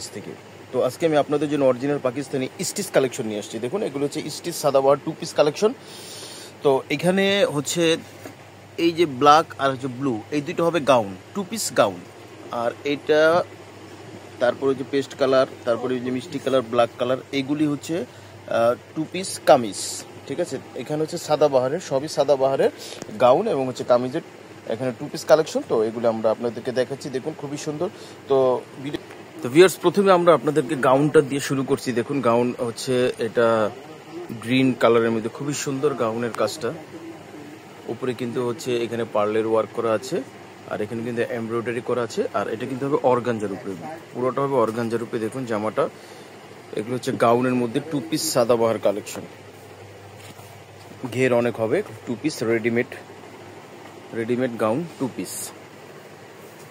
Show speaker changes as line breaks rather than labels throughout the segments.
থেকে। তো আজকে আমি আপনাদের জন্য অরিজিনাল পাকিস্তানি স্টিচ কালেকশন নিয়ে আসছি। দেখুন এগুলো হচ্ছে স্টিচ সাদাবাহার 2 পিস কালেকশন। তো এখানে হচ্ছে এই যে ব্ল্যাক আর হচ্ছে ব্লু, এই দুটো হবে গাউন, 2 পিস গাউন। আর এইটা তারপরে যে পেস্ট কালার, তারপরে যে মিষ্টি কালার, ব্ল্যাক কালার, এইগুলি হচ্ছে 2 পিস কামিজ। ঠিক আছে, এখানে হচ্ছে সাদাবাহারের, সবই সাদাবাহারের গাউন এবং হচ্ছে কামিজের এখানে 2 পিস কালেকশন। তো এগুলো আমরা আপনাদেরকে দেখাচ্ছি, দেখুন খুবই সুন্দর। তো ভিউয়ার্স, প্রথমে আমরা আপনাদেরকে গাউনটা দিয়ে শুরু করছি। দেখুন গাউন হচ্ছে এটা গ্রিন কালারের মধ্যে, খুবই সুন্দর গাউনের কাজটা। উপরে কিন্তু হচ্ছে এখানে পার্লের ওয়ার্ক করা আছে, আর এখানে কিন্তু এমব্রয়ডারি করা আছে। আর এটা কিন্তু হবে অর্গানজার উপরে, পুরোটা হবে অর্গানজার উপরে। দেখুন জামাটা, এগুলো হচ্ছে গাউনের মধ্যে 2 পিস সাদাবাহার কালেকশন। ঘের অনেক হবে, 2 পিস রেডিমেড গাউন 2 পিস।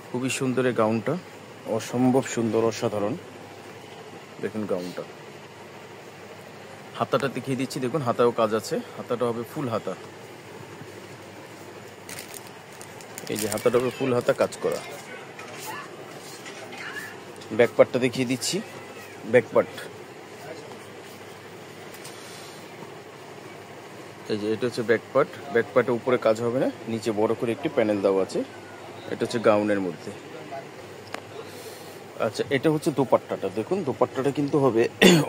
খুবই সুন্দর এই গাউনটা, অসম্ভব সুন্দর, অসাধারণ। দেখুন গাউনটা, হাতাটা দেখিয়ে দিচ্ছি। দেখুন হাতাও কাজ আছে, হাতাটা হবে ফুল হাতা। এই যে হাতাটা হবে ফুল হাতা কাজ করা। ব্যাকপার্টটা দেখিয়ে দিচ্ছি। ব্যাকপার্ট এই যে এটা হচ্ছে ব্যাকপার্ট। ব্যাকপার্টের উপরে কাজ হবে না, নিচে বড় করে একটি প্যানেল দেওয়া আছে। এটা হচ্ছে গাউনের মধ্যে। আচ্ছা, এটা হচ্ছে দোপাট্টাটা। দেখুন দোপাট্টাটা কিন্তু হবে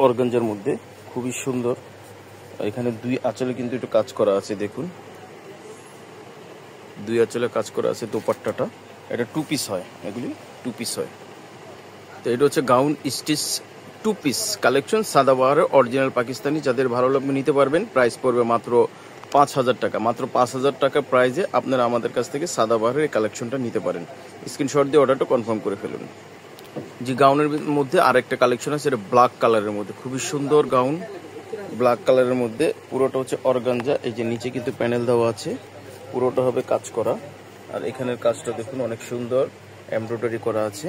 অর্গানজার মধ্যে, খুবই সুন্দর। এখানে 2 আঁচলে কিন্তু একটু কাজ করা আছে। দেখুন 2 আঁচলে কাজ করা আছে দোপাট্টাটা। এটা 2 পিস হয়, এগুলি 2 পিস হয়। তো এটা হচ্ছে গাউন স্টিচ 2 পিস কালেকশন সাদাবাহারের অরিজিনাল পাকিস্তানি। যাদের ভালো লাগবে নিতে পারবেন। প্রাইস পড়বে মাত্র 5,000 টাকা। মাত্র 5,000 টাকা প্রাইজে আপনারা আমাদের কাছ থেকে সাদাবাহারের এই কালেকশনটা নিতে পারেন। স্ক্রিনশট দিয়ে অর্ডারটা কনফার্ম করে ফেলুন। যে গাউনের মধ্যে আরেকটা কালেকশন আছে, এটা ব্ল্যাক কালারের মধ্যে, খুবই সুন্দর গাউন। ব্ল্যাক কালারের মধ্যে পুরোটা হচ্ছে অর্গানজা। এই যে নিচে কিন্তু প্যানেল দেওয়া আছে, পুরোটা হবে কাজ করা। আর এখানের কাজটা দেখুন অনেক সুন্দর, এমব্রয়ডারি করা আছে।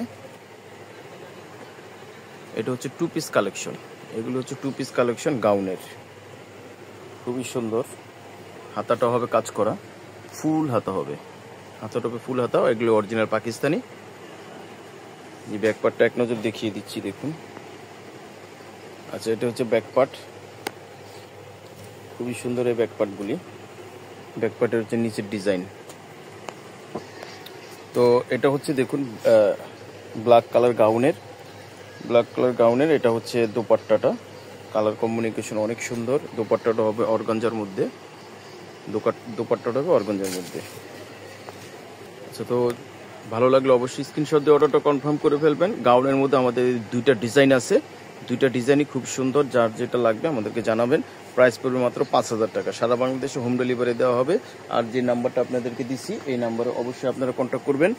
এটা হচ্ছে 2 পিস কালেকশন। এগুলো হচ্ছে 2 পিস কালেকশন গাউনের, খুবই সুন্দর। হাতাটা হবে কাজ করা, ফুল হাতা হবে, হাতাটা হবে ফুল হাতা। এগুলো অরিজিনাল পাকিস্তানি। যে ব্যাকপার্টটা এক নজর দেখিয়ে দিচ্ছি, দেখুন। আচ্ছা, এটা হচ্ছে ব্যাকপার্ট, খুবই সুন্দর এই ব্যাকপার্টগুলি। ব্যাকপার্টের হচ্ছে নিচের ডিজাইন। তো এটা হচ্ছে দেখুন ব্ল্যাক কালার গাউনের এটা হচ্ছে দোপাট্টাটা। কালার কম্বিনেশন অনেক সুন্দর। দোপাট্টাটা হবে অর্গানজার মধ্যে, দোপাট্টাটা হবে অর্গানজার মধ্যে। আচ্ছা, তো ভালো লাগলে অবশ্যই স্ক্রিনশট দিয়ে অর্ডারটা কনফার্ম করে ফেলবেন। গাউনের মধ্যে আমাদের 2টা ডিজাইন আছে, 2টা ডিজাইনই খুব সুন্দর। যার যেটা লাগবে আমাদেরকে জানাবেন। প্রাইস পড়বে মাত্র 5,000 টাকা। সারা বাংলাদেশে হোম ডেলিভারি দেওয়া হবে। আর যে নাম্বারটা আপনাদেরকে দিচ্ছি, এই নাম্বারে অবশ্যই আপনারা কন্ট্যাক্ট করবেন।